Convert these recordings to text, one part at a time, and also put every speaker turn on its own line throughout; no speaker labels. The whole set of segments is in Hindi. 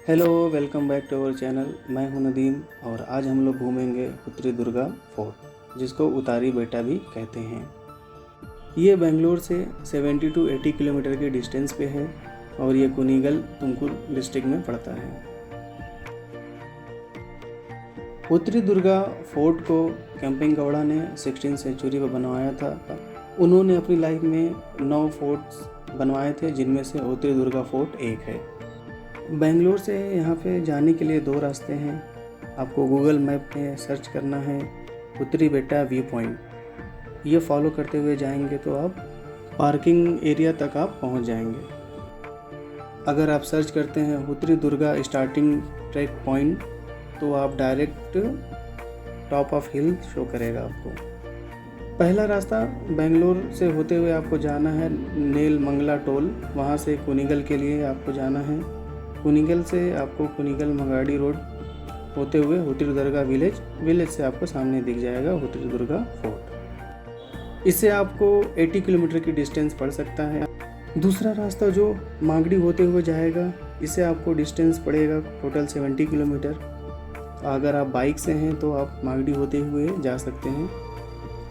Hello, welcome back to our channel. मैं हूं नदीम और आज हम लोग घूमेंगे उत्तरी दुर्गा फोर्ट, जिसको उतारी बेटा भी कहते हैं। ये बेंगलोर से 70 to 80 किलोमीटर के डिस्टेंस पे है और ये कुनीगल तुमकुर डिस्ट्रिक्ट में पड़ता है। उत्तरी दुर्गा फोर्ट को कैंपिंग गौड़ा ने 16th सेंचुरी में बनवाया था। उन्होंने अपनी लाइफ में 9 फोर्ट्स बनवाए थे, जिनमें से उत्तरी दुर्गा फोर्ट एक है। बेंगलोर से यहाँ पे जाने के लिए 2 रास्ते हैं। आपको गूगल मैप में सर्च करना है उत्तरी बेटा व्यू पॉइंट। ये फॉलो करते हुए जाएंगे तो आप पार्किंग एरिया तक आप पहुँच जाएंगे। अगर आप सर्च करते हैं उत्तरी दुर्गा स्टार्टिंग ट्रैक पॉइंट तो आप direct top of hill show करेगा आपको। पहला रास्ता बेंगलोर से होते हुए आपको जाना है नेल मंगला टोल। वहाँ से कुनीगल के लिए आपको जाना है। कुनीगल से आपको कुनीगल मंगाड़ी रोड होते हुए उत्तरी दुर्गा विलेज से आपको सामने दिख जाएगा उत्तरी दुर्गा फोर्ट। इससे आपको 80 किलोमीटर की डिस्टेंस पड़ सकता है। दूसरा रास्ता जो मांगड़ी होते हुए जाएगा, इससे आपको डिस्टेंस पड़ेगा टोटल 70 किलोमीटर। अगर आप बाइक से हैं तो आप मांगड़ी होते हुए जा सकते हैं,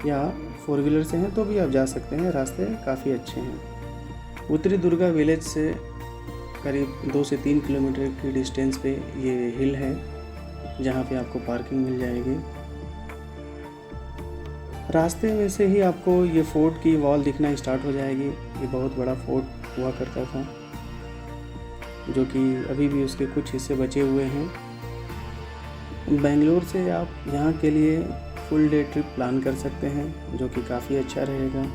या 4 व्हीलर से हैं तो भी आप जा सकते हैं। रास्ते काफ़ी अच्छे हैं। उत्तरी दुर्गा विलेज से करीब 2 से 3 किलोमीटर की डिस्टेंस पे ये हिल है, जहाँ पे आपको पार्किंग मिल जाएगी। रास्ते में से ही आपको ये फोर्ट की वॉल दिखना स्टार्ट हो जाएगी। ये बहुत बड़ा फोर्ट हुआ करता था, जो कि अभी भी उसके कुछ हिस्से बचे हुए हैं। बेंगलोर से आप यहाँ के लिए फुल डे ट्रिप प्लान कर सकते हैं, जो कि काफ़ी अच्छा रहेगा।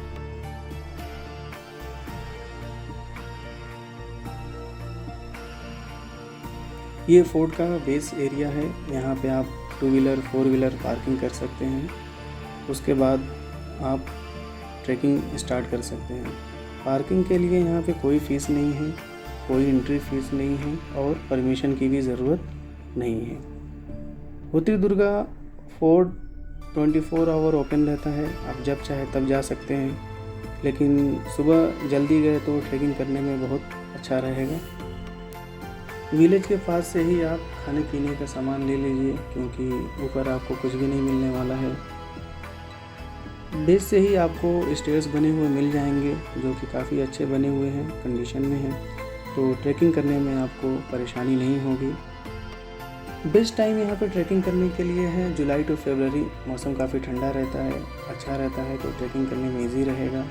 ये फोर्ट का बेस एरिया है। यहाँ पे आप 2 व्हीलर 4 व्हीलर पार्किंग कर सकते हैं। उसके बाद आप ट्रैकिंग स्टार्ट कर सकते हैं। पार्किंग के लिए यहाँ पे कोई फ़ीस नहीं है, कोई एंट्री फीस नहीं है और परमिशन की भी ज़रूरत नहीं है। उत्तरी दुर्गा फोर्ट 24 आवर ओपन रहता है। आप जब चाहे तब जा सकते हैं, लेकिन सुबह जल्दी गए तो ट्रैकिंग करने में बहुत अच्छा रहेगा। विलेज के पास से ही आप खाने पीने का सामान ले लीजिए, क्योंकि ऊपर आपको कुछ भी नहीं मिलने वाला है। बेस से ही आपको स्टेयर्स बने हुए मिल जाएंगे, जो कि काफ़ी अच्छे बने हुए हैं, कंडीशन में हैं, तो ट्रैकिंग करने में आपको परेशानी नहीं होगी। बेस्ट टाइम यहाँ पे ट्रैकिंग करने के लिए है जुलाई टू फरवरी। मौसम काफ़ी ठंडा रहता है, अच्छा रहता है, तो ट्रैकिंग करने में ईजी रहेगा।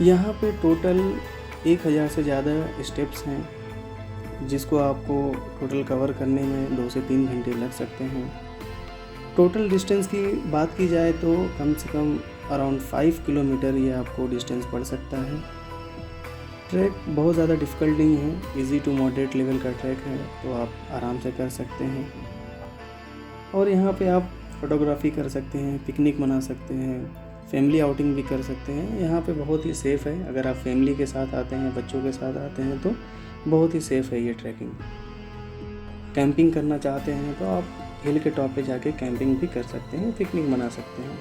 यहाँ पे टोटल 1000 से ज़्यादा स्टेप्स हैं, जिसको आपको टोटल कवर करने में 2 से 3 घंटे लग सकते हैं। टोटल डिस्टेंस की बात की जाए तो कम से कम अराउंड 5 किलोमीटर ये आपको डिस्टेंस पड़ सकता है। ट्रैक बहुत ज़्यादा डिफ़िकल्ट नहीं है, इजी टू मॉडरेट लेवल का ट्रैक है, तो आप आराम से कर सकते हैं। और यहाँ पे आप फोटोग्राफी कर सकते हैं, पिकनिक मना सकते हैं, फैमिली आउटिंग भी कर सकते हैं। यहाँ पे बहुत ही सेफ़ है। अगर आप फैमिली के साथ आते हैं, बच्चों के साथ आते हैं, तो बहुत ही सेफ़ है ये ट्रैकिंग। कैंपिंग करना चाहते हैं तो आप हिल के टॉप पे जाके कैंपिंग भी कर सकते हैं, पिकनिक मना सकते हैं।